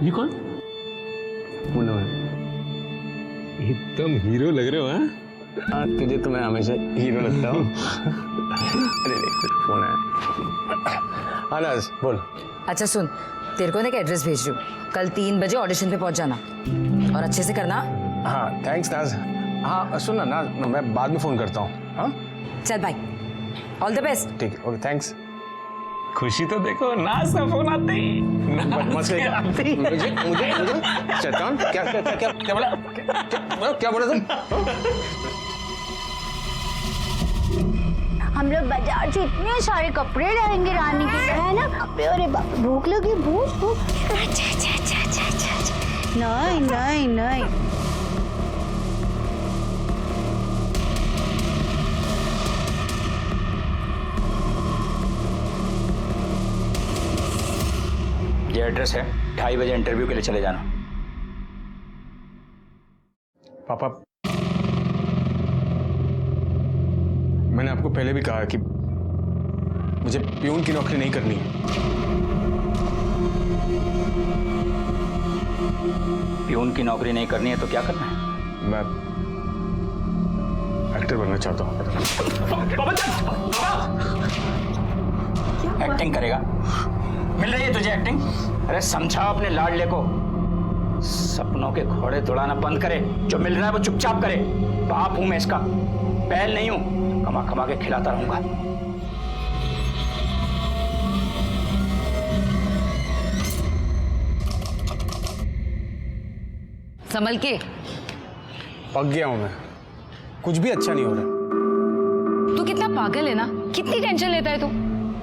ये कौन? मुन्ना है। एकदम हीरो लग रहे हो। हाँ, तुझे तो मैं हमेशा हीरो लगता हूँ। अरे देख फोन है। हाँ नाज बोल। अच्छा सुन, तेरे को ना एक एड्रेस भेज रही हूँ, कल 3 बजे ऑडिशन पे पहुंच जाना और अच्छे से करना। हाँ थैंक्स नाज। हाँ सुन ना नाज, मैं बाद में फोन करता हूँ। हाँ चल बाय, ऑल द बेस्ट। ठीक है, ओके थैंक्स। खुशी तो देखो, नाज का फोन आते ही मुझे शैतान क्या क्या क्या क्या क्या बोला, क्या बोला तुम? हम लोग बाजार से इतने सारे कपड़े लाएंगे रानी के लिए, है ना? कपड़े, अरे बाप, भूख लगी, भूख। अच्छा। नहीं। ये एड्रेस है, 2:30 बजे इंटरव्यू के लिए चले जाना। पापा, मैंने आपको पहले भी कहा कि मुझे प्यून की नौकरी नहीं करनी है। प्यून की नौकरी नहीं करनी है तो क्या करना है? मैं एक्टर बनना चाहता हूँ। एक्टिंग करेगा? मिल रही है तुझे एक्टिंग? अरे समझा अपने लाडले को, सपनों के घोड़े दौड़ाना बंद करे, जो मिल रहा है वो चुपचाप करे। बाप हूं मैं इसका, बैल नहीं हूं, कमा कमा के खिलाता रहूंगा। संभल के। पक गया हूं मैं, कुछ भी अच्छा नहीं हो रहा। तू कितना पागल है ना, कितनी टेंशन लेता है तू।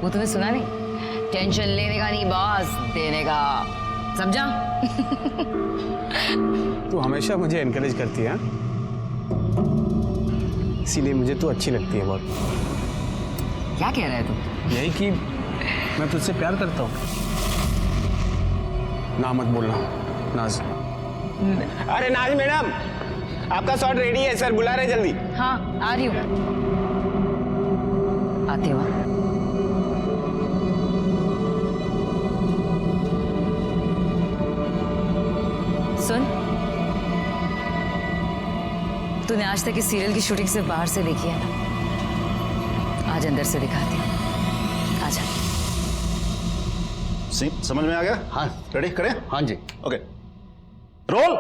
वो तुम्हें सुना नहीं? टेंशन लेने का नहीं बॉस, देने का, समझा? तू हमेशा मुझे एनकरेज करती है, इसीलिए मुझे तू अच्छी लगती है बहुत। क्या कह रहा है तू? यही कि मैं तुझसे प्यार करता हूँ। ना मत बोलना नाज। अरे नाज मैडम, आपका शॉट रेडी है, सर बुला रहे जल्दी। हाँ आ रही हूँ, आती हूँ। सुन, तूने आज तक इस सीरियल की शूटिंग सिर्फ बाहर से देखी है ना, आज अंदर से दिखाती हूँ। आजा। समझ में आ गया? हाँ रेडी करें? हाँ जी। Okay, roll,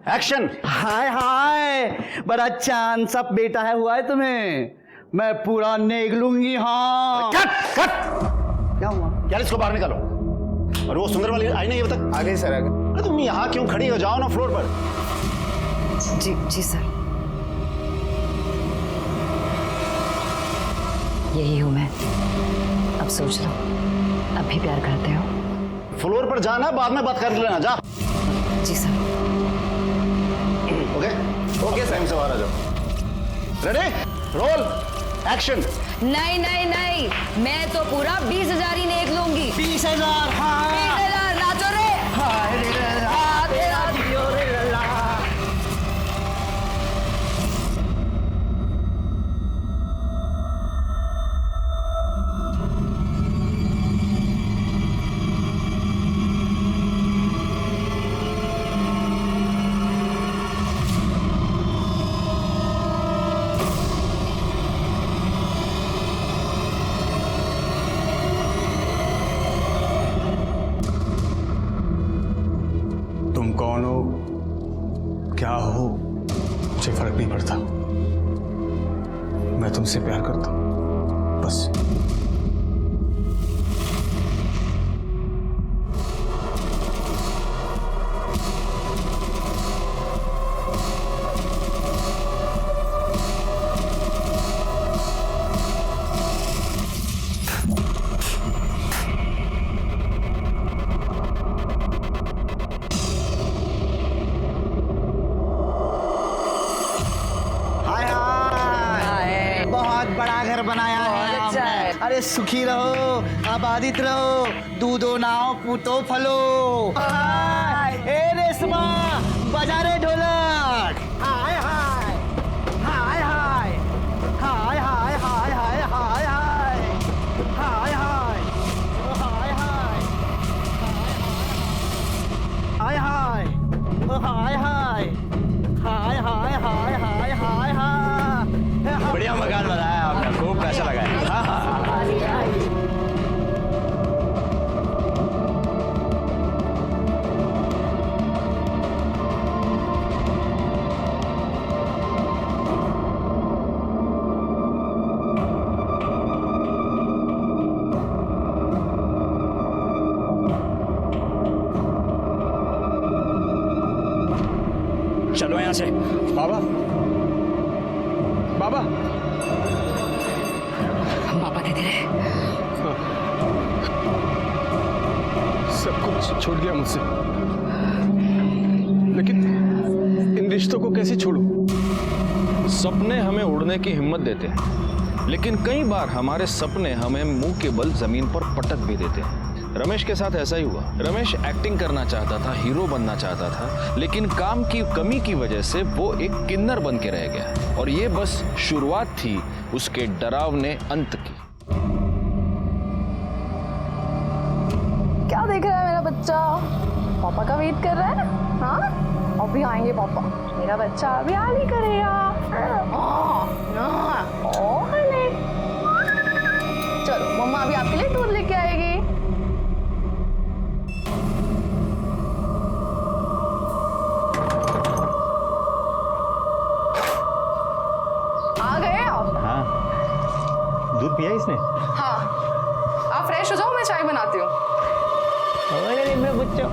action. हाय हाय, बड़ा चांद सा बेटा है हुआ है तुम्हें, मैं पूरा नेग लूंगी। हाँ कट कट। क्या हुआ? यार इसको बाहर निकालो। और वो सुंदर वाली आई नहीं अभी तक? आ गई सर, आ गई। अरे तुम यहाँ क्यों खड़ी हो, जाओ ना फ्लोर पर। जी सर, यही हूँ मैं। अब सोच लो, अब भी प्यार करते हो? फ्लोर पर जाना, बाद में बात कर लेना, जा। जी सर। ओके ओके सर, से बाहर आ जाओ। Ready, roll, action. नहीं, मैं तो पूरा 20,000 ही नेक लूंगी। 20,000? हाँ 20,000, नाचो रे। हाय रे ला, तेरा दियो रे ला। तुम कौन हो, क्या हो, मुझे फर्क नहीं पड़ता। मैं तुमसे प्यार करता हूं, बस। हाय हाय, बहुत बड़ा घर बनाया है अच्छा है। आपने। अरे सुखी रहो, आबादित रहो, दूधो नाव पूतो फलो। ए रेशमा, बजा रे ढोलक। हाय हाय हाय हाय हाय हाय हाय हाय हाय हाय हाय हाय हाय हाय। यहाँ से। बाबा, बाबा, पापा दे रहे। सब कुछ छोड़ दिया मुझसे, लेकिन इन रिश्तों को कैसे छोड़ूं? सपने हमें उड़ने की हिम्मत देते हैं, लेकिन कई बार हमारे सपने हमें मुंह के बल जमीन पर पटक भी देते हैं। रमेश के साथ ऐसा ही हुआ। रमेश एक्टिंग करना चाहता था, हीरो बनना चाहता था, लेकिन काम की कमी की वजह से वो एक किन्नर बन के रह गया। और ये बस शुरुआत थी उसके डरावने अंत की। क्या देख रहा है मेरा बच्चा? पापा का वेट कर रहा है ना? हाँ, अभी आएंगे पापा। मेरा बच्चा अभी आ नहीं करेगा। चलो मम्मा अभी आपके लिए दूध लेके आएगी। आ गए आप? हाँ, दूध पिया इसने? हाँ, आप फ्रेश हो जाओ, मैं चाय बनाती हूँ। अरे मेरा बच्चा,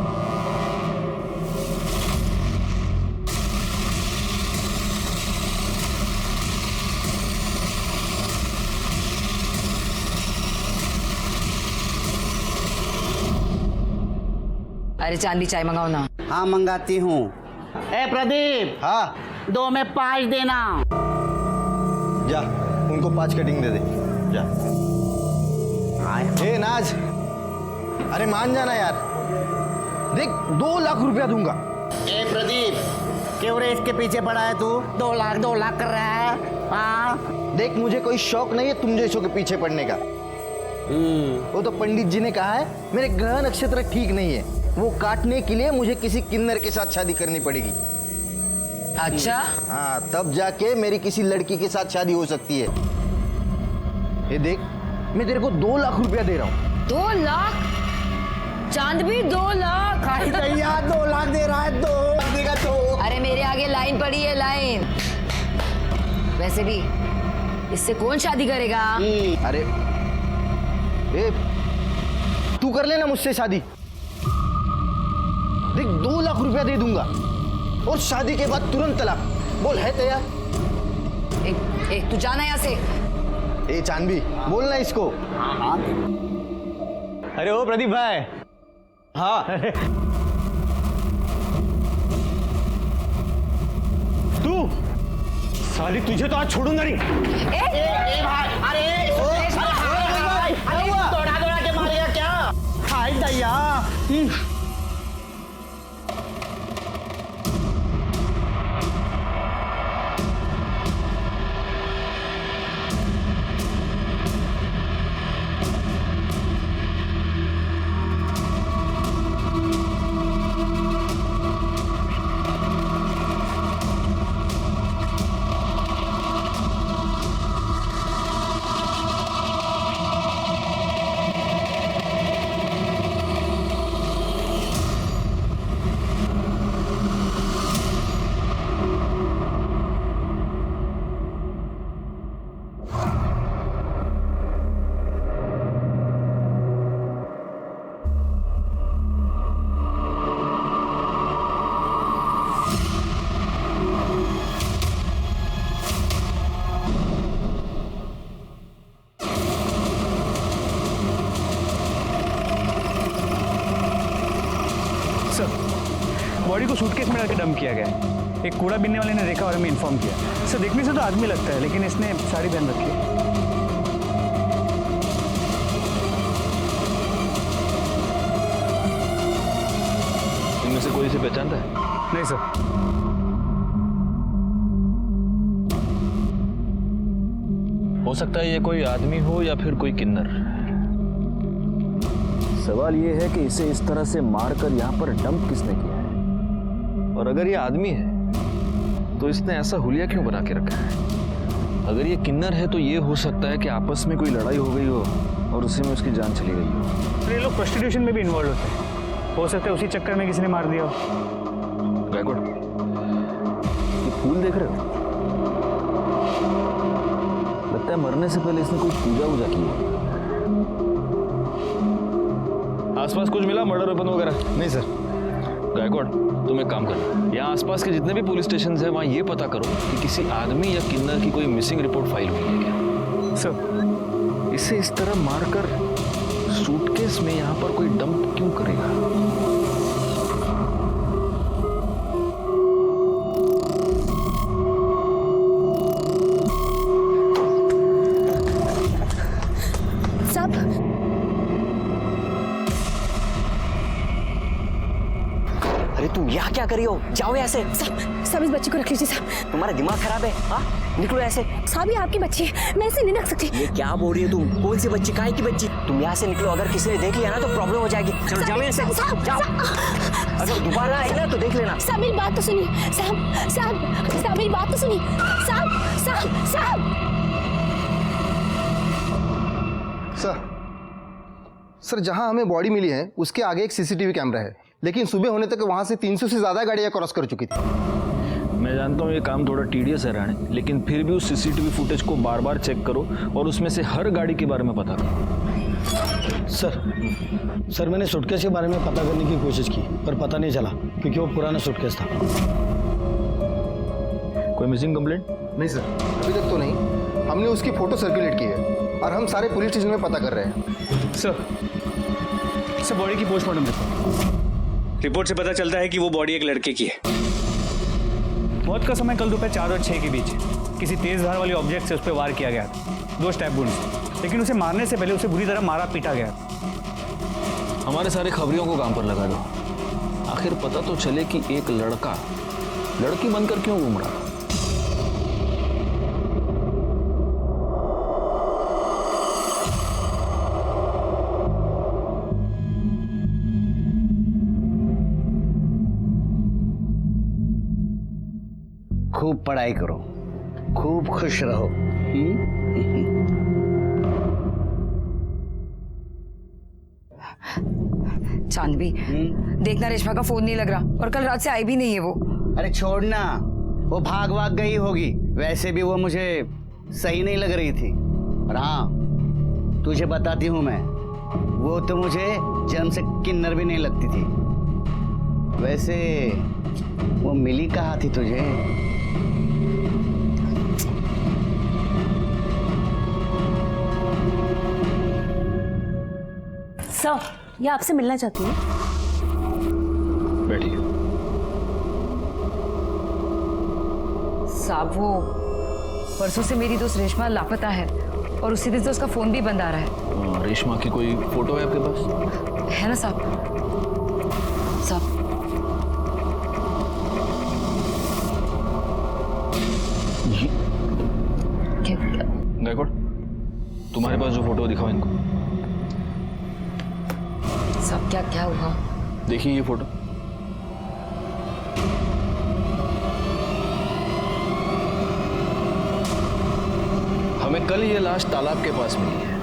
अरे चांदी चाय मंगाओ ना। हाँ मंगाती हूँ। ए प्रदीप, हाँ 2 में 5 देना। जा, उनको 5 कटिंग दे दे, जा। ए नाज, अरे मान जाना यार, देख 2 लाख रुपया दूंगा। ए प्रदीप, क्यों रे इसके पीछे पड़ा है तू? 2 लाख कर रहा है। हाँ देख, मुझे कोई शौक नहीं है तुम जैसों के पीछे पड़ने का। वो तो पंडित जी ने कहा है मेरे ग्रह नक्षत्र ठीक नहीं है, वो काटने के लिए मुझे किसी किन्नर के साथ शादी करनी पड़ेगी। अच्छा, हाँ, तब जाके मेरी किसी लड़की के साथ शादी हो सकती है। ये देख, मैं तेरे को 2 लाख रुपया दे रहा हूँ। 2 लाख? चांद भी 2 लाख? भैया 2 लाख दे रहा है, 2 देगा तो। अरे मेरे आगे लाइन पड़ी है, लाइन। वैसे भी इससे कौन शादी करेगा? अरे ए, तू कर लेना मुझसे शादी। देख 2 लाख रुपया दे दूंगा और शादी के बाद तुरंत तलाक। बोल, है तैयार? एक तू जाना यहाँ से। ए चांदवी, बोलना इसको। अरे ओ प्रदीप भाई, हाँ तू साली, तुझे तो आज छोड़ूंगा नहीं। दौड़ा के मारेगा क्या? हाय दैया। बॉडी को सूटकेस में डाल के डंप किया गया है। एक कूड़ा बीनने वाले ने देखा और हमें इन्फॉर्म किया। सर देखने से तो आदमी लगता है, लेकिन इसने साड़ी पहन रखी है। इनमें से कोई इसे पहचानता है? नहीं सर। हो सकता है ये कोई आदमी हो या फिर कोई किन्नर। सवाल ये है कि इसे इस तरह से मारकर यहाँ पर डंप किसने किया है, और अगर ये आदमी है तो इसने ऐसा हुलिया क्यों बना के रखा है। अगर ये किन्नर है तो ये हो सकता है कि आपस में कोई लड़ाई हो गई हो और उसी में उसकी जान चली गई हो। तो ये लोग प्रोस्टिट्यूशन में भी इन्वॉल्व होते हैं, हो सकता है उसी चक्कर में किसी ने मार दिया हो। गैकवाड, ये फूल देख रहे हो? लगता है मरने से पहले इसने कोई पूजा वूजा की है। आसपास कुछ मिला मर्डर वेपन वगैरह? नहीं सर। गायकवाड़, तुम एक काम करो, यहाँ आसपास के जितने भी पुलिस स्टेशन हैं वहाँ ये पता करो कि किसी आदमी या किन्नर की कोई मिसिंग रिपोर्ट फाइल हुई है क्या। सर, इसे इस तरह मारकर सूटकेस में यहाँ पर कोई डंप क्यों करेगा? अरे तुम यहाँ क्या कर रही हो? जाओ यहाँ से। साहब इस बच्ची को रख लीजिए साहब। तुम्हारा दिमाग खराब है? हाँ, निकलो ऐसे। साहब ये आपकी बच्ची है, मैं इसे नहीं रख सकती। ये क्या बोल रही हो तुम? कौन सी बच्ची? काहे की बच्ची? तुम यहाँ से निकलो, अगर किसी ने देख लिया ना तो प्रॉब्लम हो जाएगी। चलो जाओ यहाँ से। जाओ। अगर दोबारा आई ना तो देख लेना। साहब मेरी बात तो सुनिए। साहब मेरी बात तो सुनिए। साहब सर, जहां हमें बॉडी मिली है उसके आगे एक सीसीटीवी कैमरा है, लेकिन सुबह होने तक वहां से 300 से ज्यादा गाड़ियां क्रॉस कर चुकी थी। मैं जानता हूँ ये काम थोड़ा टीडियस है राणे, लेकिन फिर भी उस सीसीटीवी फुटेज को बार बार चेक करो और उसमें से हर गाड़ी के बारे में पता करो। सर मैंने सूटकेस के बारे में पता करने की कोशिश की, पर पता नहीं चला क्योंकि वो पुराना सूटकेस था। कोई मिसिंग कंप्लेंट? नहीं सर, अभी तक तो नहीं। हमने उसकी फोटो सर्कुलेट की है और हम सारे पुलिस स्टेशन में पता कर रहे हैं। सर बॉडी की पोस्टमार्टम रिपोर्ट से पता चलता है कि वो बॉडी एक लड़के की है। मौत का समय कल दोपहर 4 और 6 के बीच किसी तेज धार वाले ऑब्जेक्ट से उस पर वार किया गया था। 2 स्टैब वुंड्स, लेकिन उसे मारने से पहले उसे बुरी तरह मारा पीटा गया। हमारे सारे खबरियों को काम पर लगा दो, आखिर पता तो चले कि एक लड़का लड़की बनकर क्यों घूम रहा। खूब पढ़ाई करो, खूब खुश रहो। चांदवी, देखना रेशमा का फोन नहीं लग रहा और कल रात से आई भी नहीं है वो। अरे छोड़ना, वो भाग गई होगी। वैसे भी वो मुझे सही नहीं लग रही थी। और हाँ, तुझे बताती हूँ मैं, वो तो मुझे जन्म से किन्नर भी नहीं लगती थी। वैसे वो मिली कहाँ थी तुझे? सर, ये आपसे मिलना चाहती है। बैठिए। साहब वो परसों से मेरी दोस्त रेशमा लापता है और उसी दिन से उसका फोन भी बंद आ रहा है। रेशमा की कोई फोटो है आपके पास? है ना साहब? गायकवाड़, तुम्हारे पास जो फोटो दिखाओ इनको। सब क्या हुआ? देखिए ये फोटो। हमें कल ये लाश तालाब के पास मिली है।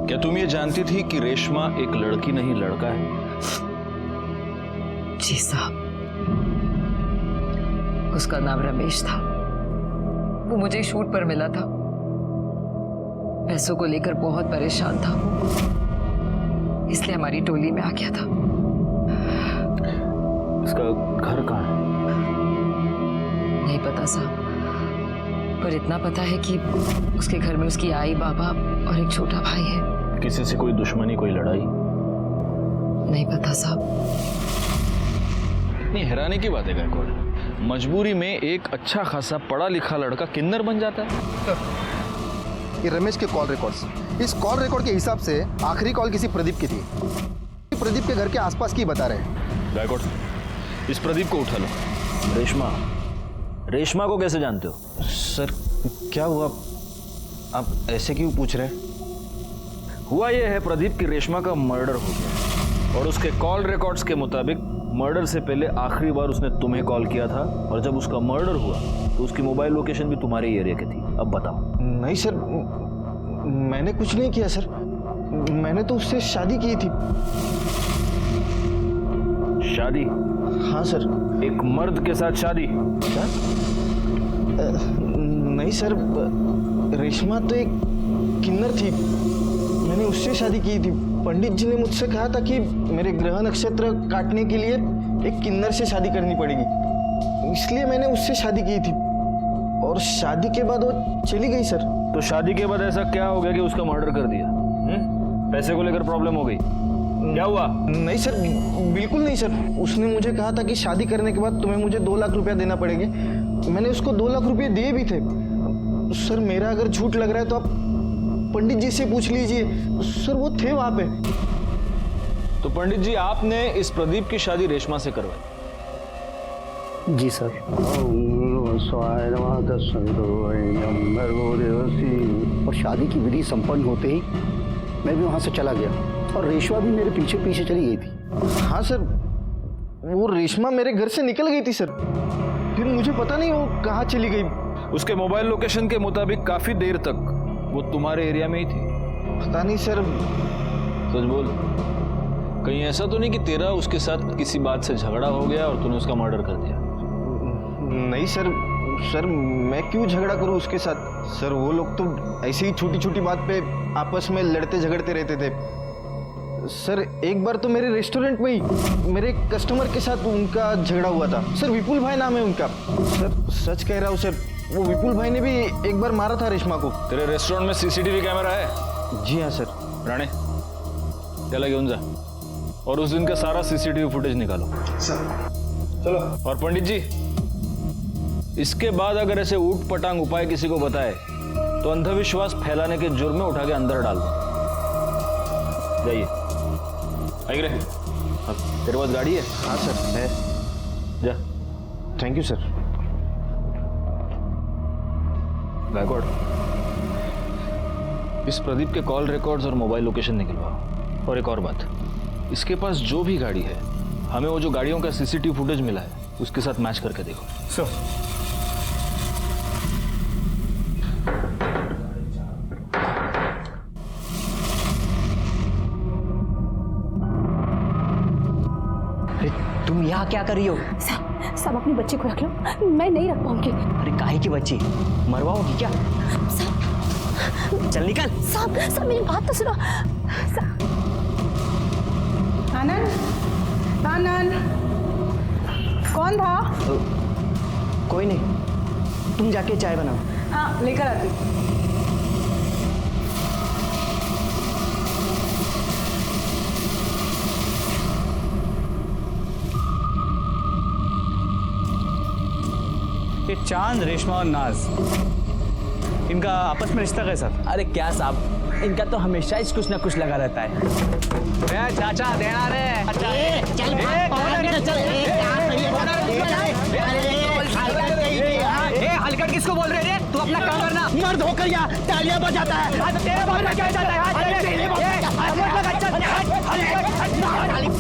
क्या तुम ये जानती थी कि रेशमा एक लड़की नहीं लड़का है? जी साहब, उसका नाम रमेश था। वो मुझे शूट पर मिला था। पैसों को लेकर बहुत परेशान था, इसलिए हमारी टोली में आ गया था। इसका घर कहाँ है? नहीं पता साहब, पर इतना पता है कि उसके घर में उसकी आई, बाबा और एक छोटा भाई है। किसी से कोई दुश्मनी, कोई लड़ाई? नहीं पता साहब। नहीं, हैरानी की बात है गायकवाड़, मजबूरी में एक अच्छा खासा पढ़ा लिखा लड़का किन्नर बन जाता है। ये रमेश के कॉल रिकॉर्ड्स, इस कॉल रिकॉर्ड के हिसाब से आखिरी कॉल किसी प्रदीप की थी। प्रदीप के घर के आसपास की बता रहे हैं। गायकवाड़, इस प्रदीप को उठा लो। रेशमा को कैसे जानते हो? सर क्या हुआ, आप ऐसे क्यों पूछ रहे हैं? हुआ यह है प्रदीप की रेशमा का मर्डर हो गया और उसके कॉल रिकॉर्ड्स के मुताबिक मर्डर से पहले आखिरी बार उसने तुम्हें कॉल किया था और जब उसका मर्डर हुआ तो उसकी मोबाइल लोकेशन भी तुम्हारे एरिया की थी। अब बताओ। नहीं सर, मैंने कुछ नहीं किया सर, मैंने तो उससे शादी की थी। शादी? हाँ सर। एक मर्द के साथ शादी? क्या? नहीं सर, रेशमा तो एक किन्नर थी, मैंने उससे शादी की थी। पंडित जी ने मुझसे कहा था कि मेरे ग्रह नक्षत्र काटने के लिए एक किन्नर से शादी करनी पड़ेगी, इसलिए मैंने उससे शादी की थी। और शादी के बाद वो चली गई सर। तो शादी के बाद ऐसा क्या हो गया कि उसका मर्डर कर दिया? पैसे को लेकर प्रॉब्लम हो गई? क्या हुआ? नहीं सर, बिल्कुल नहीं सर। उसने मुझे कहा था कि शादी करने के बाद तुम्हें मुझे 2 लाख रुपया देना पड़ेंगे। मैंने उसको 2 लाख रुपये दिए भी थे। सर मेरा अगर झूठ लग रहा है तो आप पंडित जी से पूछ लीजिए, सर वो थे वहां पे। तो पंडित जी, आपने इस प्रदीप की शादी रेशमा से करवाई? जी सर। और शादी की विधि संपन्न होते ही मैं भी वहां से चला गया और रेशमा भी मेरे पीछे पीछे चली गई थी। हाँ सर, वो रेशमा मेरे घर से निकल गई थी सर, फिर मुझे पता नहीं वो कहाँ चली गई। उसके मोबाइल लोकेशन के मुताबिक काफी देर तक वो तुम्हारे एरिया में ही थी। पता नहीं सर। सच बोल, कहीं ऐसा तो नहीं कि तेरा उसके साथ किसी बात से झगड़ा हो गया और तूने उसका मर्डर कर दिया? नहीं सर, सर मैं क्यों झगड़ा करूं उसके साथ? सर वो लोग तो ऐसे ही छोटी छोटी बात पे आपस में लड़ते झगड़ते रहते थे। सर एक बार तो मेरे रेस्टोरेंट में ही मेरे कस्टमर के साथ उनका झगड़ा हुआ था। सर विपुल भाई नाम है उनका। सर सच कह रहा हूँ सर, वो विपुल भाई ने भी एक बार मारा था रेशमा को। तेरे रेस्टोरेंट में सीसीटीवी कैमरा है? जी हाँ सर। राणे, चला घेऊन जा और उस दिन का सारा सीसीटीवी फुटेज निकालो। चलो। और पंडित जी, इसके बाद अगर ऐसे ऊट पटांग उपाय किसी को बताए तो अंधविश्वास फैलाने के जुर्म में उठा के अंदर डाल दो। जाइए। आइए। अब तेरे पास गाड़ी है? हाँ सर है। जा। Thank you sir. गायकवाड़, इस प्रदीप के कॉल रिकॉर्ड्स और मोबाइल लोकेशन निकलवाओ। और एक और बात, इसके पास जो भी गाड़ी है, हमें वो जो गाड़ियों का सीसीटीवी फुटेज मिला है उसके साथ मैच करके देखो। सर। तुम यहाँ क्या कर रही हो? सब अपनी बच्ची को रख लो, मैं नहीं रख पाऊंगी। अरे काहे की बच्ची? मरवाओगी क्या? चल निकल। सब मेरी बात तो सुनो। आनंद, आनंद, कौन था? कोई नहीं, तुम जाके चाय बनाओ। हाँ लेकर आती। ये चांद, रेशमा और नाज, इनका आपस में रिश्ता कैसा? अरे क्या साहब, इनका तो हमेशा ही कुछ ना कुछ लगा रहता है। चाचा देना रे। हलकट किसको बोल रहे हैं? तू अपना काम करना। मर्द होकर यहाँ तालियां बजाता है। तेरे बाप का क्या जाता है?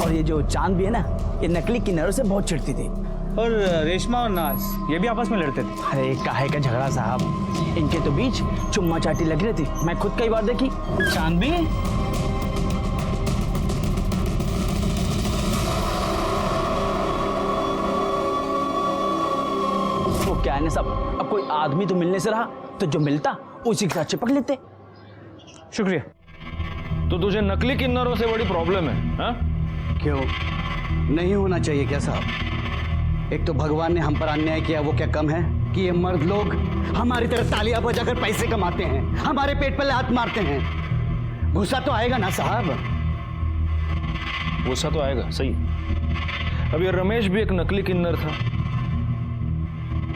और ये जो चांद भी है ना, ये नकली किन्नरों से बहुत चिढ़ती थी। और रेशमा और नाज, ये भी आपस में लड़ते थे? अरे काहे का झगड़ा साहब, इनके तो बीच चुम्मा चाटी लग रही थी, मैं खुद कई बार देखी। चांद भी? वो क्या है ना साहब, अब कोई आदमी तो मिलने से रहा तो जो मिलता उसी के साथ चिपक लेते। शुक्रिया। तो तुझे नकली किन्नरों से बड़ी प्रॉब्लम है? हाँ? क्यों नहीं होना चाहिए क्या साहब? एक तो भगवान ने हम पर अन्याय किया, वो क्या कम है कि ये मर्द लोग हमारी तरह तालियां बजाकर पैसे कमाते हैं, हमारे पेट पर लात मारते हैं। गुस्सा तो आएगा ना साहब? गुस्सा तो आएगा, सही। अब ये रमेश भी एक नकली किन्नर था,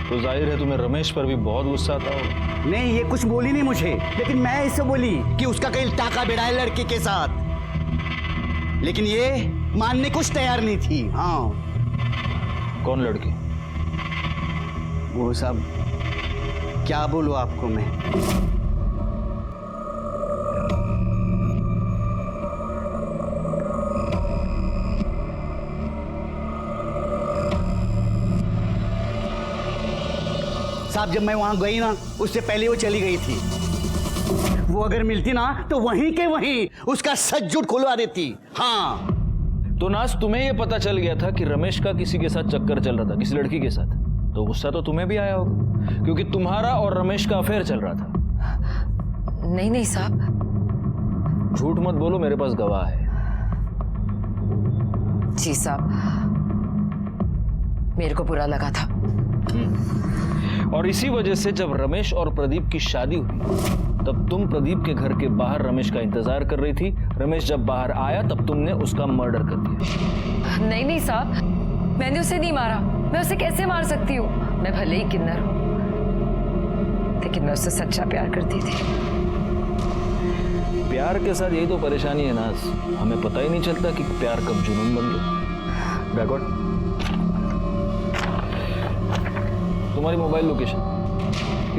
तो जाहिर है तुम्हें रमेश पर भी बहुत गुस्सा आता होगा। नहीं, ये कुछ बोली नहीं मुझे, लेकिन मैं इससे बोली कि उसका कहीं टाका बेड़ा है लड़की के साथ, लेकिन ये मानने कुछ तैयार नहीं थी। हाँ। कौन लड़की? वो सब क्या बोलूं आपको मैं? साहब जब मैं वहां गई ना, उससे पहले वो चली गई थी। वो अगर मिलती ना तो वहीं के वहीं उसका सच झूठ खुलवा देती। हाँ, तो नाज तुम्हें यह पता चल गया था कि रमेश का किसी के साथ चक्कर चल रहा था, किसी लड़की के साथ, तो गुस्सा तो तुम्हें भी आया होगा क्योंकि तुम्हारा और रमेश का अफेयर चल रहा था। नहीं नहीं साहब। झूठ मत बोलो, मेरे पास गवाह है। जी साहब, मेरे को बुरा लगा था। और इसी वजह से जब रमेश और प्रदीप की शादी हुई तब तुम प्रदीप के घर के बाहर रमेश का इंतजार कर रही थी। रमेश जब बाहर आया तब तुमने उसका मर्डर कर दिया। नहीं नहीं साहब, मैंने उसे नहीं मारा। मैं उसे कैसे मार सकती हूँ? मैं भले ही किन्नर हूँ, लेकिन मैं उससे सच्चा प्यार करती थी। प्यार के साथ यही तो परेशानी है नाज, हमें पता ही नहीं चलता कि प्यार कब जुनून बन गया। बैकवर्ड, तुम्हारी मोबाइल लोकेशन,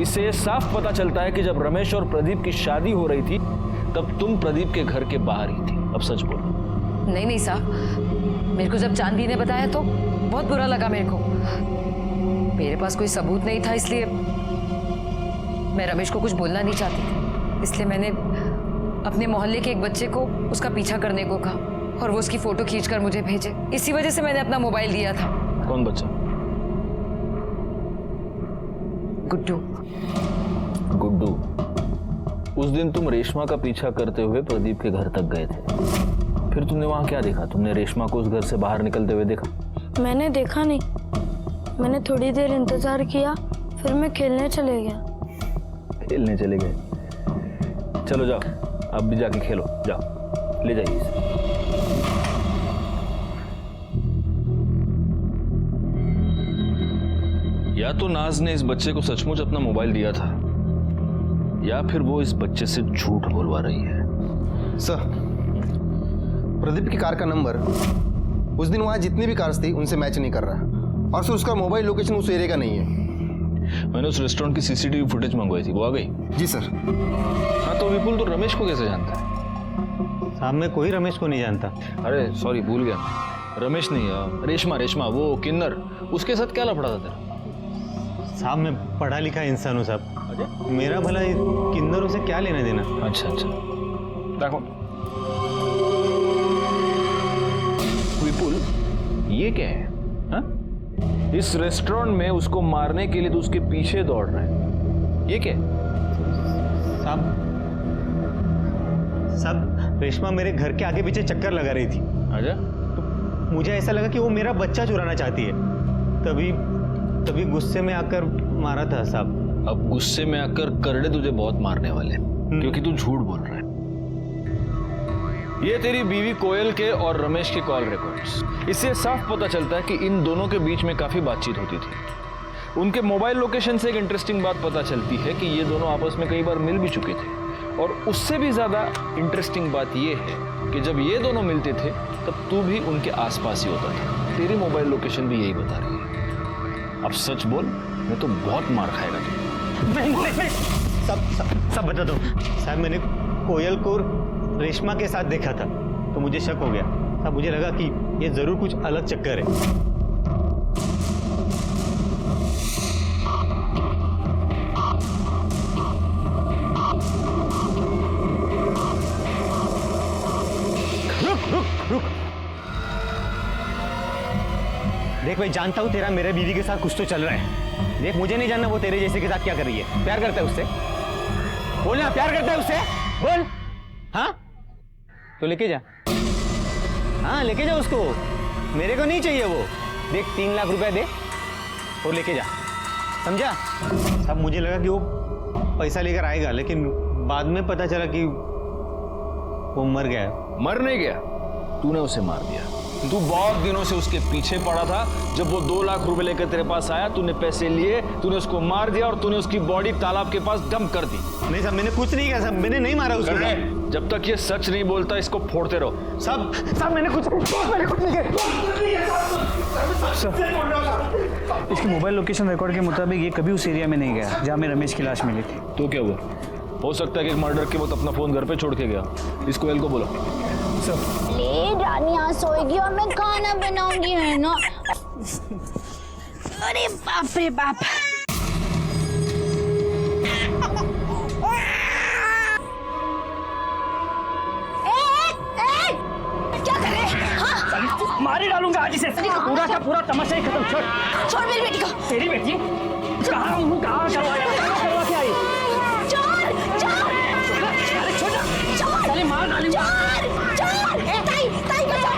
इससे ये साफ पता चलता है कि जब रमेश और प्रदीप की शादी हो रही थी तब तुम प्रदीप के घर के बाहर ही थी। अब सच बोलो। नहीं नहीं साहब, मेरे को जब चांदी ने बताया तो बहुत बुरा लगा मेरे को। मेरे पास कोई सबूत नहीं था, इसलिए मैं रमेश को कुछ बोलना नहीं चाहती थी। इसलिए मैंने अपने मोहल्ले के एक बच्चे को उसका पीछा करने को कहा और वो उसकी फोटो खींचकर मुझे भेजे। इसी वजह से मैंने अपना मोबाइल दिया था। कौन बच्चा? गुड्डू। गुड्डू। उस दिन तुम रेशमा का पीछा करते हुए प्रदीप के घर तक गए थे, फिर तुमने वहां क्या देखा? तुमने रेशमा को उस घर से बाहर निकलते हुए देखा? मैंने देखा नहीं, मैंने थोड़ी देर इंतजार किया, फिर मैं खेलने चले गया। खेलने चले गए? चलो जाओ, अब भी जाके खेलो, जाओ, ले जाइए इसे। या तो नाज ने इस बच्चे को सचमुच अपना मोबाइल दिया था या फिर वो इस बच्चे से झूठ बोलवा रही है। सर, प्रदीप की कार का नंबर उस दिन वहां जितनी भी कार्स थी उनसे मैच नहीं कर रहा, और सर उसका मोबाइल लोकेशन उस एरिया का नहीं है। मैंने उस रेस्टोरेंट की सीसीटीवी फुटेज मंगवाई थी, वो आ गई? जी सर। हाँ, तो विपुल तो रमेश को कैसे जानता है? साहब मैं कोई रमेश को नहीं जानता। अरे सॉरी, भूल गया, रमेश नहीं, रेशमा, वो किन्नर, उसके साथ क्या लफड़ा था तेरा? साहब मैं पढ़ा लिखा इंसान हूँ साहब, मेरा भला किन्नरों से क्या लेना देना। अच्छा, देखो विपुल, ये क्या है? हा? इस रेस्टोरेंट में उसको मारने के लिए तो उसके पीछे दौड़ रहा है, ये क्या है? साहब रेशमा मेरे घर के आगे पीछे चक्कर लगा रही थी। अच्छा? तो मुझे ऐसा लगा कि वो मेरा बच्चा चुराना चाहती है, तभी गुस्से में आकर मारा था साहब। अब गुस्से में आकर करड़े तुझे बहुत मारने वाले, क्योंकि तू झूठ बोल रहा है। ये तेरी बीवी कोयल के और रमेश के कॉल रिकॉर्ड्स, इससे साफ पता चलता है कि इन दोनों के बीच में काफी बातचीत होती थी। उनके मोबाइल लोकेशन से एक इंटरेस्टिंग बात पता चलती है कि ये दोनों आपस में कई बार मिल भी चुके थे, और उससे भी ज्यादा इंटरेस्टिंग बात ये है कि जब ये दोनों मिलते थे तब तू भी उनके आसपास ही होता था। तेरी मोबाइल लोकेशन भी यही बता रही है। अब सच बोल, मैं तो बहुत मार खाएगा तू। नहीं, सब बता दो साहब। मैंने कोयल को रेशमा के साथ देखा था तो मुझे शक हो गया। अब मुझे लगा कि ये जरूर कुछ अलग चक्कर है। रुक। देख भाई, जानता हूं तेरा मेरे बीवी के साथ कुछ तो चल रहा है। देख, मुझे नहीं जानना वो तेरे जैसे के साथ क्या कर रही है। प्यार करता है उससे? बोलना, प्यार करता है उससे? बोल। हाँ तो लेके जा, हाँ लेके जा उसको। मेरे को नहीं चाहिए वो। देख 3 लाख रुपए दे और लेके जा, समझा? अब मुझे लगा कि वो पैसा लेकर आएगा, लेकिन बाद में पता चला कि वो मर गया। मर नहीं गया, तूने उसे मार दिया। तू बहुत दिनों से उसके पीछे पड़ा था। जब वो 2 लाख रुपए लेकर तेरे पास आया, तूने पैसे लिए, तूने उसको मार दिया और तूने उसकी बॉडी तालाब के पास डंप कर दी। नहीं साहब, मैंने कुछ नहीं किया साहब, मैंने नहीं मारा उसको। जब तक ये सच नहीं बोलता, इसको फोड़ते रहो। साहब मैंने कुछ नहीं किया। इसकी मोबाइल लोकेशन रिकॉर्ड के मुताबिक ये कभी उस एरिया में नहीं गया जहाँ में रमेश की लाश मिली थी। तो क्या हुआ? हो सकता है कि मर्डर के वक्त अपना फोन घर पे छोड़ के गया। इस कोयल को बोलो। ले रानी आज सोएगी और मैं खाना बनाऊंगी, है ना? अरे बाप रे बाप। क्या कर रहे हैं? हाँ? मार ही डालूंगा आज इसे। पूरा का पूरा तमाशा ही खत्म। छोड़ छोड़ मेरी बेटी को। तेरी बेटी कहाँ हूँ, कहाँ करवा के आई? अरे छोड़ ना, साले मार डालूंगा। ताई ताई बचाओ।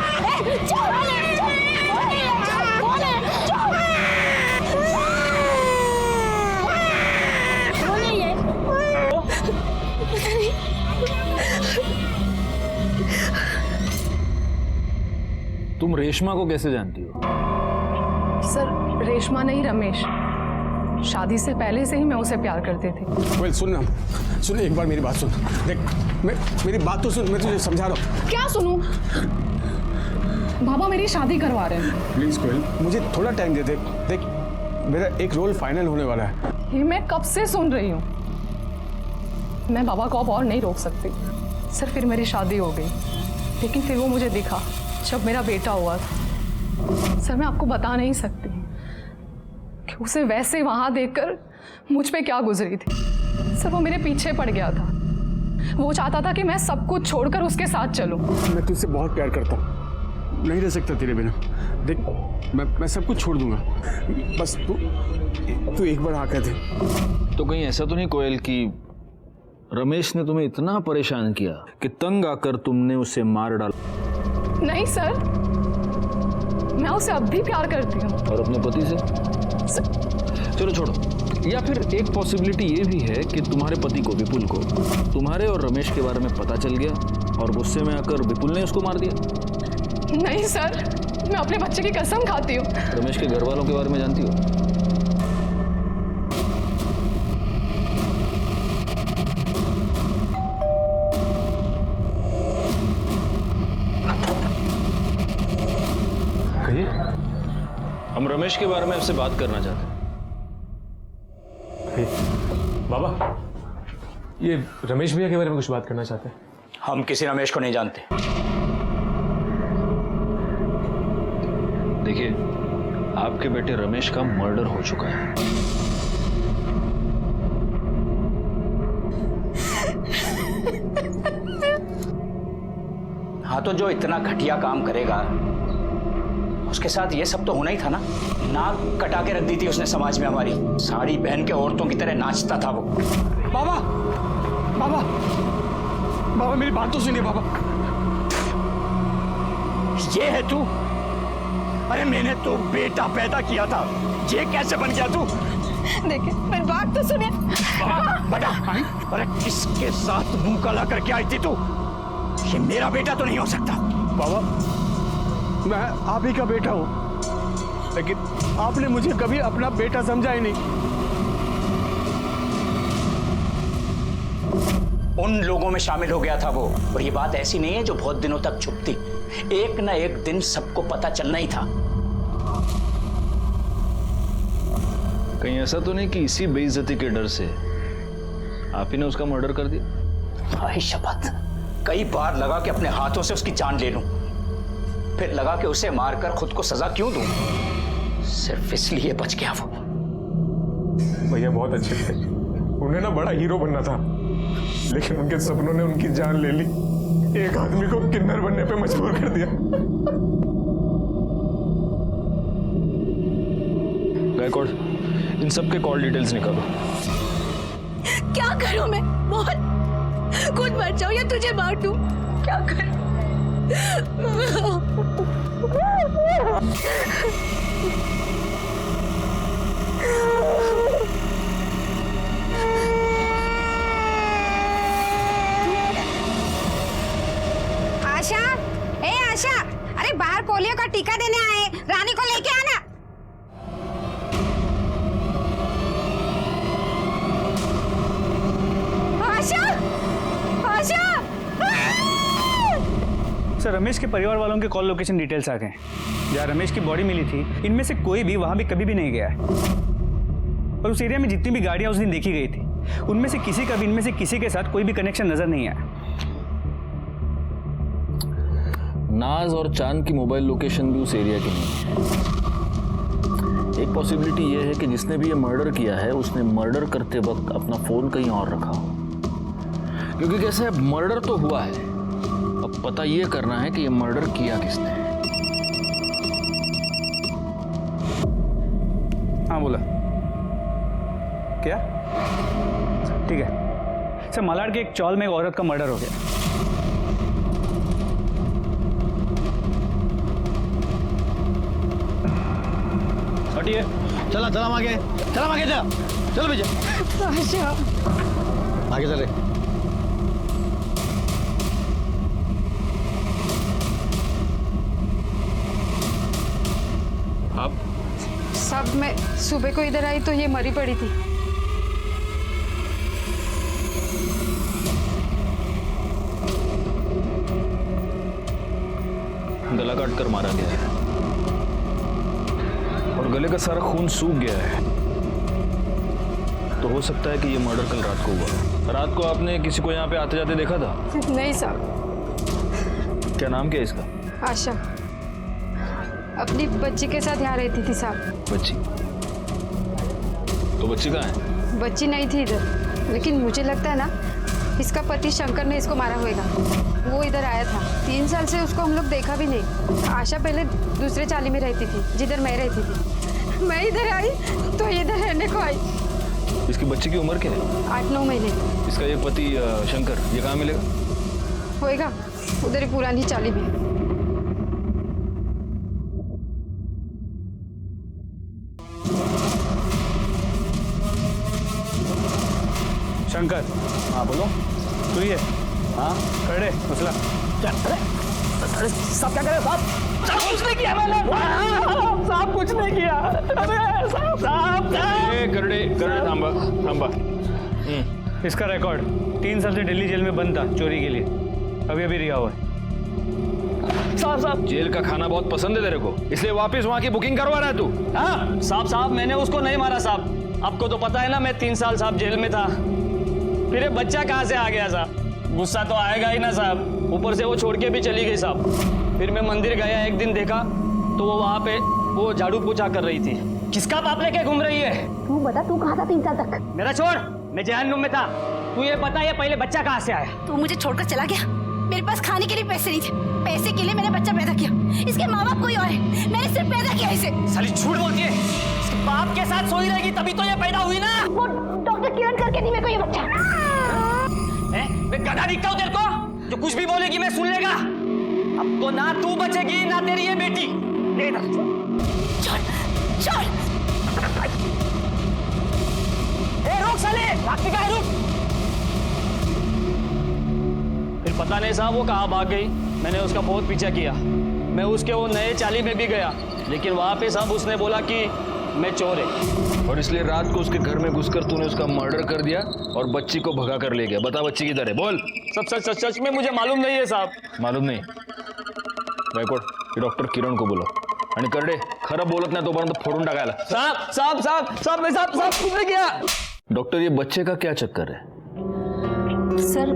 तुम रेशमा को कैसे जानती हो? सर रेशमा नहीं, रमेश। शादी से पहले से ही मैं उसे प्यार करती थी। वेल सुन ना, सुन एक बार मेरी बात सुन। देख मेरी बात तो सुन, मैं तुझे समझा रहा हूँ। क्या सुनूं? बाबा मेरी शादी करवा रहे हैं। प्लीज कोयल, मुझे थोड़ा टाइम दे। देख मेरा एक रोल फाइनल होने वाला है। ये मैं कब से सुन रही हूँ। मैं बाबा को अब और नहीं रोक सकती। सर फिर मेरी शादी हो गई, लेकिन फिर वो मुझे दिखा जब मेरा बेटा हुआ था। सर मैं आपको बता नहीं सकती कि उसे वैसे वहां देखकर मुझ पे क्या गुजरी थी। सर वो मेरे पीछे पड़ गया था। वो चाहता था कि मैं सब कुछ छोड़कर उसके साथ चलूं। मैं तुझसे बहुत प्यार करता हूँ, नहीं रह सकता तेरे बिना। देख मैं सब कुछ छोड़ दूंगा, बस तू एक बार आकर दे। तो कहीं ऐसा तो नहीं कोयल कि रमेश ने तुम्हें इतना परेशान किया कि तंग आकर तुमने उसे मार डाला? नहीं सर, मैं उसे अब भी प्यार करती हूँ। और अपने पति से? चलो छोड़ो। या फिर एक पॉसिबिलिटी ये भी है कि तुम्हारे पति को, विपुल को, तुम्हारे और रमेश के बारे में पता चल गया और गुस्से में आकर विपुल ने उसको मार दिया। नहीं सर, मैं अपने बच्चे की कसम खाती हूँ। रमेश के घर वालों के बारे में जानती हो? हम रमेश के बारे में आपसे बात करना चाहते हैं। बाबा, ये रमेश भैया के बारे में कुछ बात करना चाहते हैं। हम किसी रमेश को नहीं जानते। देखिए, आपके बेटे रमेश का मर्डर हो चुका है। हाँ तो जो इतना घटिया काम करेगा उसके साथ ये सब तो होना ही था ना। नाक कटा के रख दी थी उसने समाज में हमारी। साड़ी पहन के औरतों की तरह नाचता था वो। बाबा बाबा बाबा मेरी बात तो सुनिए बाबा। ये है तू? अरे मैंने तो बेटा पैदा किया था, ये कैसे बन गया तू? देखिए मेरी बात तो सुनिए। बेटा, अरे किसके साथ मुंह काला करके आई थी तू? ये मेरा बेटा तो नहीं हो सकता। बाबा मैं आप ही का बेटा हूं, लेकिन आपने मुझे कभी अपना बेटा समझा ही नहीं। उन लोगों में शामिल हो गया था वो, और ये बात ऐसी नहीं है जो बहुत दिनों तक छुपती। एक ना एक दिन सबको पता चलना ही था। कहीं ऐसा तो नहीं कि इसी बेइज्जती के डर से आप ही ने उसका मर्डर कर दिया? भाई शपथ, कई बार लगा कि अपने हाथों से उसकी जान ले लूं, फिर लगा कि उसे मारकर खुद को सजा क्यों दूं, सिर्फ इसलिए बच गया वो। भैया बहुत अच्छे थे, उन्हें ना बड़ा हीरो बनना था, लेकिन उनके सपनों ने उनकी जान ले ली। एक आदमी को किन्नर बनने पे मजबूर कर दिया। गायकवाड़, इन सब के कॉल डिटेल्स निकालो। क्या करूं मैं? बोल, खुद मर जाऊं या तुझे मार दूं? क्या करूं? आशा, ए आशा, अरे बाहर पोलियो का टीका देने आए, रानी को लेके आना। आशा, आशा। सर रमेश के परिवार वालों के कॉल लोकेशन डिटेल्स आ गए। जहाँ रमेश की बॉडी मिली थी, इनमें से कोई भी वहां भी कभी भी नहीं गया है। और उस एरिया में जितनी भी गाड़ियां उस दिन देखी गई थी, उनमें से किसी का भी इनमें से किसी के साथ कोई भी कनेक्शन नजर नहीं आया। नाज और चांद की मोबाइल लोकेशन भी उस एरिया की नहीं है। एक पॉसिबिलिटी ये है कि जिसने भी ये मर्डर किया है उसने मर्डर करते वक्त अपना फोन कहीं और रखा हो, क्योंकि कैसे मर्डर तो हुआ है, अब पता ये करना है कि ये मर्डर किया किसने। कहाँ बोला? क्या? ठीक है सर, मालाड के एक चौल में एक औरत का मर्डर हो गया। हटिए, चला चला आगे, चला आगे, जा चलो भैया, आगे चले। आप सब मैं सुबह को इधर आई तो ये मरी पड़ी थी। गला काट कर मारा गया है और गले का सारा खून सूख गया है, तो हो सकता है कि ये मर्डर कल रात को हुआ। रात को आपने किसी को यहाँ पे आते जाते देखा था? नहीं साहब। क्या नाम क्या है इसका? आशा अपनी बच्ची के साथ यहाँ रहती थी साहब। बच्ची? तो बच्ची कहाँ है? बच्ची नहीं थी इधर, लेकिन मुझे लगता है ना इसका पति शंकर ने इसको मारा होगा। वो इधर आया था, 3 साल से उसको हम लोग देखा भी नहीं। आशा पहले दूसरे चाली में रहती थी जिधर मैं रहती थी। मैं इधर आई तो इधर रहने को आई। इसकी बच्ची की उम्र क्या है? 8-9 महीने। इसका ये पति शंकर, ये कहाँ मिलेगा? होएगा उधर ही पुरानी चाली में। शंकर। हाँ बोलो। तू ही है? हाँ खड़े मसला। अरे साहब क्या करे साहब? साहब कुछ नहीं किया मैंने। साहब कुछ नहीं किया। अरे साहब करड़े थांबा थांबा। इसका रिकॉर्ड 3 साल से दिल्ली जेल में बंद था चोरी के लिए, अभी अभी रिहा हुआ है। साहब जेल का खाना बहुत पसंद है तेरे को, इसलिए वापस वहाँ की बुकिंग करवा रहा है तू? हाँ साहब मैंने उसको नहीं मारा साहब। आपको तो पता है ना मैं 3 साल साहब जेल में था। फिर ये बच्चा कहाँ से आ गया साहब? गुस्सा तो आएगा ही ना साहब। ऊपर से वो छोड़ के भी चली गई साहब। फिर मैं मंदिर गया, एक दिन देखा तो वो वहाँ पे वो झाड़ू पोछा कर रही थी। किसका बाप लेके घूम रही है? तू बता, तू कहाँ था 3 साल तक? मेरा छोड़, मैं जहन्नुम में था। तू ये बता ये पहले बच्चा कहाँ से आया? तू मुझे छोड़कर चला गया। मेरे पास खाने के लिए पैसे नहीं थे, पैसे के लिए मैंने बच्चा पैदा किया। इसके माँ बाप कोई और है, मैंने सिर्फ पैदा किया इसे। साली झूठ बोलती है। इसके बाप के साथ सोई रहेगी तभी तो ये पैदा हुई ना। वो डॉक्टर किरण करके दी मेरे को ये बच्चा। मैं गधा दिखता हूँ तेरे को? जो कुछ भी बोलेगी मैं सुन लेगा। अब तो ना तू बचेगी ना तेरी ये बेटी। छोड़ छोड़। रुक साले, भागती कहाँ है? रुक। फिर पता नहीं साहब वो कहाँ भाग गई। मैंने उसका बहुत पीछा किया। मैं उसके वो नए चाली में भी गया, लेकिन वहाँ पे साहब उसने बोला कि मैं चोर है। और इसलिए रात को उसके घर में घुसकर तूने उसका मर्डर कर दिया और बच्ची को भगा कर ले गया। बता बच्ची किधर है? बोल। सब सच में मुझे मालूम नहीं है साहब। मालूम नहीं? गायकवाड, डॉक्टर किरण को बोलो आणि करडे खरं बोलत नाही तोपर्यंत फोडून टाकायला। साहब कुछ नहीं किया। डॉक्टर ये बच्चे का क्या चक्कर है? सर,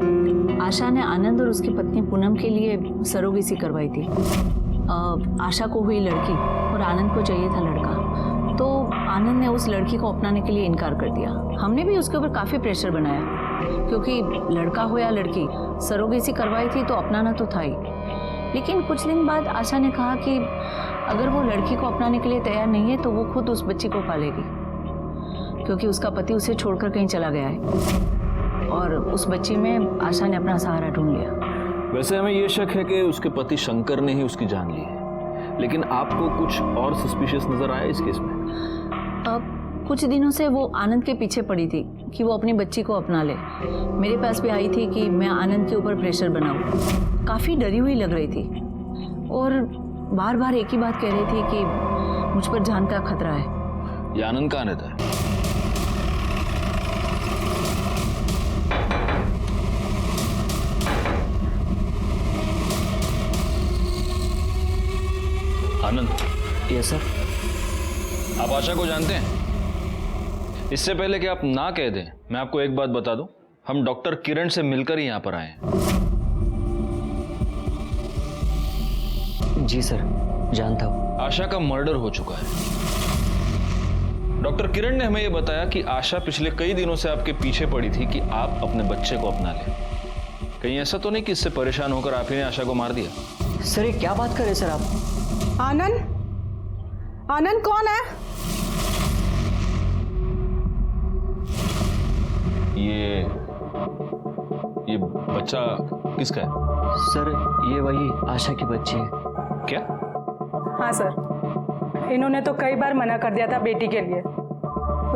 आशा ने आनंद और उसकी पत्नी पूनम के लिए सरोगेसी करवाई थी। आशा को हुई लड़की और आनंद को चाहिए था लड़का, तो आनंद ने उस लड़की को अपनाने के लिए इनकार कर दिया। हमने भी उसके ऊपर काफ़ी प्रेशर बनाया, क्योंकि लड़का हो या लड़की, सरोगेसी करवाई थी तो अपनाना तो था ही। लेकिन कुछ दिन बाद आशा ने कहा कि अगर वो लड़की को अपनाने के लिए तैयार नहीं है तो वो खुद उस बच्ची को पालेगी, क्योंकि उसका पति उसे छोड़कर कहीं चला गया है। और उस बच्ची में आशा ने अपना सहारा ढूंढ लिया। वैसे हमें ये शक है कि उसके पति शंकर ने ही उसकी जान ली है, लेकिन आपको कुछ और सस्पिशियस नजर आया इस केस में? अब कुछ दिनों से वो आनंद के पीछे पड़ी थी कि वो अपनी बच्ची को अपना ले। मेरे पास भी आई थी कि मैं आनंद के ऊपर प्रेशर बनाऊं। काफ़ी डरी हुई लग रही थी और बार बार एक ही बात कह रही थी कि मुझ पर जान का खतरा है। ये आनंद कहाँ रहता है? आनंद। Yes sir. आप आशा को जानते हैं? इससे पहले कि आप ना कह दें, मैं आपको एक बात बता दूं, हम डॉक्टर किरण से मिलकर ही यहां पर आए हैं। जी सर, जानता हूं। आशा का मर्डर हो चुका है। डॉक्टर किरण ने हमें यह बताया कि आशा पिछले कई दिनों से आपके पीछे पड़ी थी कि आप अपने बच्चे को अपना लें। कहीं ऐसा तो नहीं कि इससे परेशान होकर आप ही ने आशा को मार दिया? सर ये क्या बात कर रहे सर आप? आनंद? आनंद कौन है? ये बच्चा किसका है? सर ये वही आशा की बच्ची है। क्या? हाँ सर, इन्होंने तो कई बार मना कर दिया था बेटी के लिए,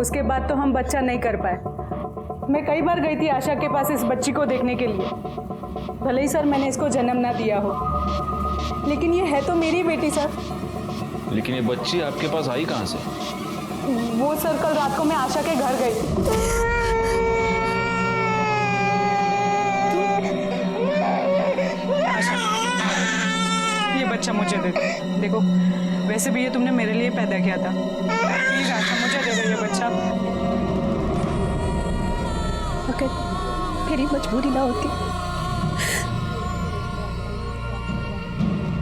उसके बाद तो हम बच्चा नहीं कर पाए। मैं कई बार गई थी आशा के पास इस बच्ची को देखने के लिए। भले ही सर मैंने इसको जन्म ना दिया हो, लेकिन ये है तो मेरी बेटी सर। लेकिन ये बच्ची आपके पास आई कहाँ से? वो सर कल रात को मैं आशा के घर गई थी। ये बच्चा मुझे दे दो। देखो वैसे भी ये तुमने मेरे लिए पैदा किया था, प्लीज आशा मुझे दे दो ये बच्चा। अगर मेरी मजबूरी ना होती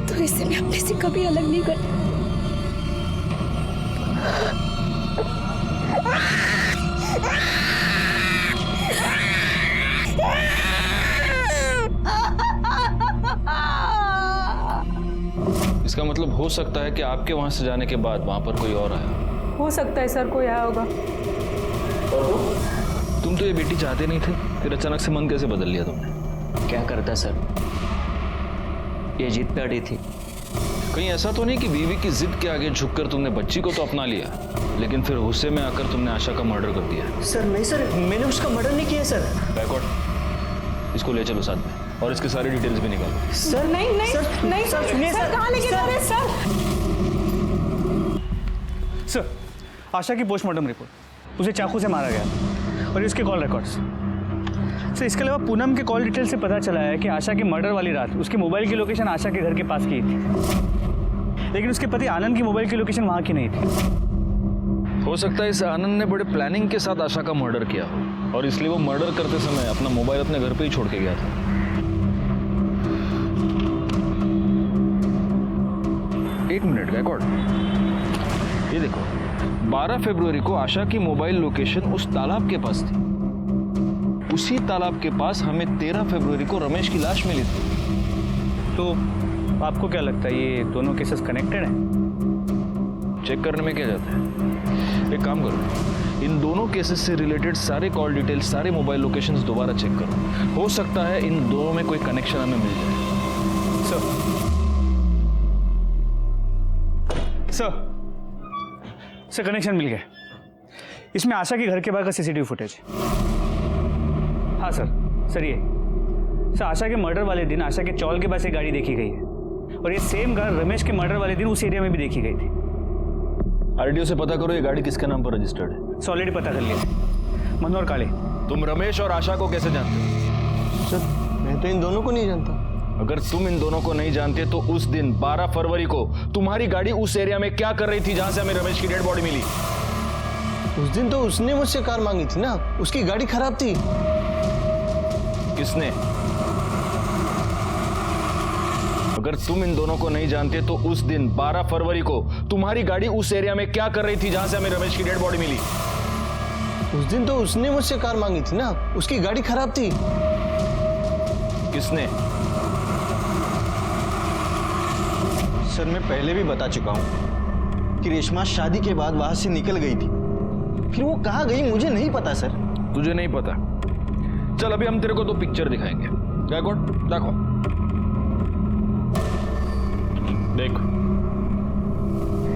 तो इससे मैं अपने से कभी अलग नहीं करती। इसका मतलब हो सकता है कि आपके वहां से जाने के बाद वहां पर कोई और आया। हो सकता है सर कोई आया होगा। तुम तो ये बेटी चाहते नहीं थे, फिर अचानक से मन कैसे बदल लिया तुमने? क्या करता सर, ये जिद पे अड़ी थी। कहीं ऐसा तो नहीं कि बीवी की जिद के आगे झुककर तुमने बच्ची को तो अपना लिया, लेकिन फिर गुस्से में आकर तुमने आशा का मर्डर कर दिया? सर नहीं सर, मैंने उसका मर्डर नहीं किया सर। बैकआउट, इसको ले चलो साथ में और इसकी सारी डिटेल्स भी निकालो। सर नहीं नहीं सर, नहीं सर, सुनिए सर, कहाँ लेके जा रहे हैं सर? सर आशा की पोस्टमार्टम रिपोर्ट, उसे चाकू से मारा गया और इसके कॉल रिकॉर्ड्स। सर इसके अलावा पूनम के कॉल डिटेल से पता चला है कि आशा की मर्डर वाली रात उसके मोबाइल की लोकेशन आशा के घर के पास की थी, लेकिन उसके पति आनंद की मोबाइल की लोकेशन वहां की नहीं थी। हो सकता है इस आनंद ने बड़े प्लानिंग के साथ आशा का मर्डर किया हो और इसलिए वो मर्डर करते समय अपना मोबाइल अपने घर पे ही छोड़ के गया था। एक मिनट रिकॉर्ड, ये देखो 12 फरवरी को आशा की मोबाइल लोकेशन उस तालाब के पास थी। उसी तालाब के पास हमें 13 फरवरी को रमेश की लाश मिली थी। तो आपको क्या लगता है ये दोनों केसेस कनेक्टेड हैं? चेक करने में क्या जाता है, एक काम करो, इन दोनों केसेस से रिलेटेड सारे कॉल डिटेल्स, सारे मोबाइल लोकेशंस दोबारा चेक करो। हो सकता है इन दोनों में कोई कनेक्शन हमें मिल जाए। सर कनेक्शन मिल गया। इसमें आशा के घर के बाहर का सीसीटीवी फुटेज है। हाँ सर ये सर आशा के मर्डर वाले दिन आशा के चौल के पास एक गाड़ी देखी गई है और ये सेम कार रमेश के मर्डर वाले दिन उस एरिया में भी देखी गई थी। आरटीओ से पता करो ये गाड़ी किसके नाम पर रजिस्टर्ड है। ऑलरेडी पता कर लिया, मनोहर काले। तुम रमेश और आशा को कैसे जानते हो? सर मैं तो इन दोनों को नहीं जानता। अगर तुम इन दोनों को नहीं जानते तो उस दिन 12 फरवरी को तुम्हारी गाड़ी उस एरिया में क्या कर रही थी जहां से हमें रमेश की डेड बॉडी मिली? उस दिन तो उसने मुझसे कार मांगी थी ना, उसकी गाड़ी खराब थी। किसने? अगर तुम इन दोनों को नहीं जानते तो उस दिन 12 फरवरी को तुम्हारी गाड़ी उस एरिया में क्या कर रही थी जहां से हमें रमेश की डेड बॉडी मिली? उस दिन तो उसने मुझसे कार मांगी थी ना, उसकी गाड़ी खराब थी। किसने? सर मैं पहले भी बता चुका हूं कि रेशमा शादी के बाद वहां से निकल गई थी, फिर वो कहां गई मुझे नहीं पता सर। तुझे नहीं पता? चल अभी हम तेरे को 2 पिक्चर दिखाएंगे। देखो देखो,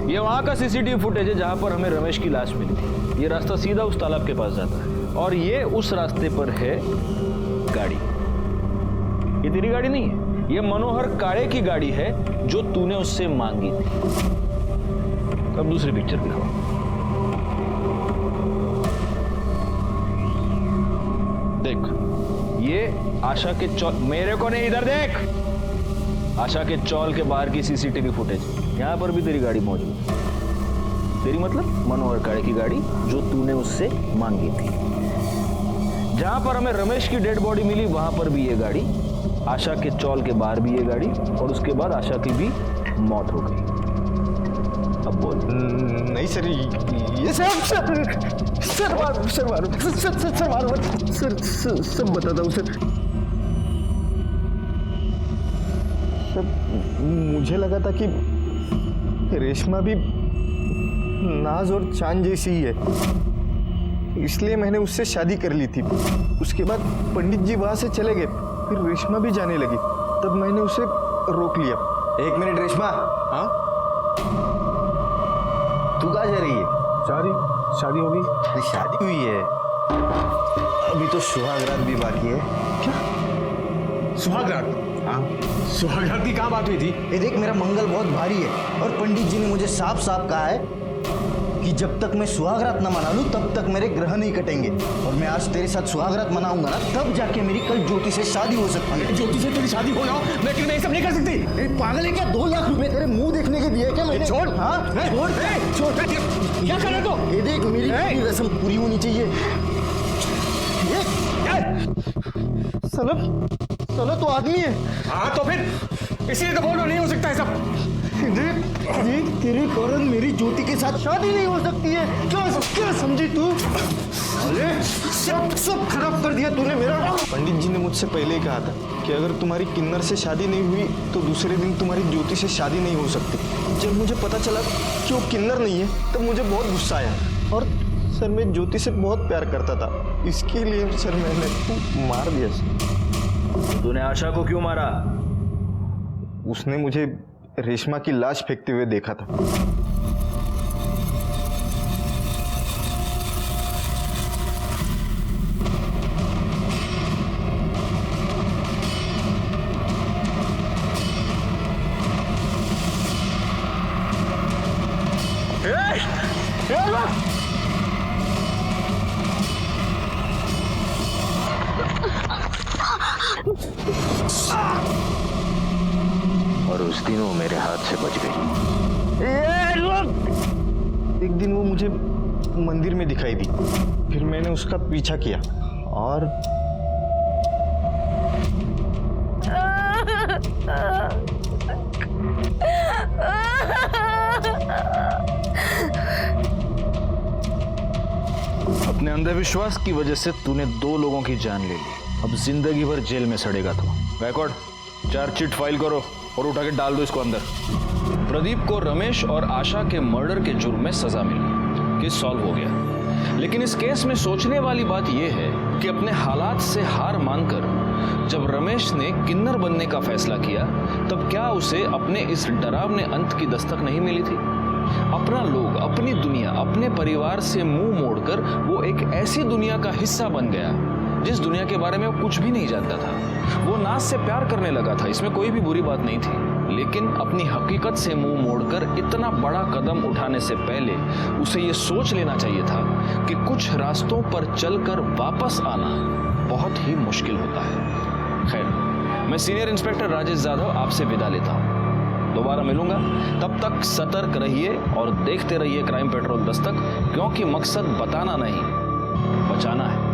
ये वहां का सीसीटीवी फुटेज है जहां पर हमें रमेश की लाश मिली थी। ये रास्ता सीधा उस तालाब के पास जाता है और ये उस रास्ते पर है गाड़ी। ये तेरी गाड़ी नहीं है, ये मनोहर काळे की गाड़ी है जो तूने उससे मांगी थी। अब दूसरी पिक्चर दिखाओ। देख, ये आशा के चौल, मेरे को नहीं, इधर देख, आशा के चौल के बाहर की सीसीटीवी फुटेज। यहां पर भी तेरी गाड़ी मौजूद है। तेरी मतलब मनोहर काळे की गाड़ी जो तूने उससे मांगी थी। जहां पर हमें रमेश की डेड बॉडी मिली वहां पर भी ये गाड़ी, आशा के चौल के बाहर भी ये गाड़ी, और उसके बाद आशा की भी मौत हो गई। अब बोल। नहीं सर, ये सब बताता हूँ सर। मुझे लगा था कि रेशमा भी नाज और चांद जैसी ही है, इसलिए मैंने उससे शादी कर ली थी। उसके बाद पंडित जी वहां से चले गए, फिर रेशमा भी जाने लगी, तब मैंने उसे रोक लिया। एक मिनट रेशमा, हाँ तू कहाँ जा रही है? शादी हो गई? अरे शादी हुई है, अभी तो सुहागरात भी बाकी है। क्या सुहागरात? हाँ सुहागरात की कहाँ बात हुई थी? ये देख, मेरा मंगल बहुत भारी है और पंडित जी ने मुझे साफ साफ कहा है कि जब तक मैं सुहागरात न मना लूं तब तक मेरे ग्रह नहीं कटेंगे। और मैं आज तेरे साथ सुहागरात मनाऊंगा ना, तब जाके मेरी कल ज्योति से शादी हो सकती है। ज्योति से तेरी शादी हो ना, लेकिन मैं ये सब नहीं कर सकती। पागल है क्या? 2 लाख रुपए तेरे मुंह देखने के दिए क्या मैंने? छोड़। हाँ छोड़, छोड़। क्या कर रहे हो? ये देख, मेरी रस्म पूरी होनी चाहिए। साला तो आदमी है। हाँ तो फिर इसलिए तो बोल रहा नहीं हो सकता है सब। देख तेरे कारण मेरी ज्योति के साथ शादी नहीं हो सकती है। क्या समझी तू? अरे सब खराब कर दिया तूने मेरा। पंडित जी ने मुझसे पहले ही कहा था कि अगर तुम्हारी किन्नर से शादी नहीं हुई तो दूसरे दिन तुम्हारी ज्योति से शादी नहीं हो सकती। जब मुझे पता चला कि वो किन्नर नहीं है तब मुझे बहुत गुस्सा आया। और सर, मैं ज्योति से बहुत प्यार करता था, इसके लिए सर मैंने मार दिया सर। तूने आशा को क्यों मारा? उसने मुझे रेशमा की लाश फेंकते हुए देखा था। और उस दिन वो मेरे हाथ से बच गई। एक दिन वो मुझे मंदिर में दिखाई दी, फिर मैंने उसका पीछा किया और अपने अंधविश्वास की वजह से तूने 2 लोगों की जान ले ली। अब जिंदगी भर जेल में सड़ेगा तू। गायकवाड़, चार्जशीट फाइल करो और उठा के डाल दो इसको अंदर। प्रदीप को रमेश और आशा के मर्डर के जुर्म में सजा मिल गई, केस सॉल्व हो गया। लेकिन इस केस में सोचने वाली बात यह है कि अपने हालात से हार मानकर जब रमेश ने किन्नर बनने का फैसला किया, तब क्या उसे अपने इस डरावने अंत की दस्तक नहीं मिली थी? अपना लोग, अपनी दुनिया, अपने परिवार से मुंह मोड़कर वो एक ऐसी दुनिया का हिस्सा बन गया जिस दुनिया के बारे में वो कुछ भी नहीं जानता था। वो नाज से प्यार करने लगा था, इसमें कोई भी बुरी बात नहीं थी, लेकिन अपनी हकीकत से मुंह मोड़कर इतना बड़ा कदम उठाने से पहले उसे ये सोच लेना चाहिए था कि कुछ रास्तों पर चलकर वापस आना बहुत ही मुश्किल होता है। खैर, मैं सीनियर इंस्पेक्टर राजेश जाधव आपसे विदा लेता हूँ। दोबारा मिलूंगा, तब तक सतर्क रहिए और देखते रहिए क्राइम पेट्रोल दस्तक, क्योंकि मकसद बताना नहीं, बचाना है।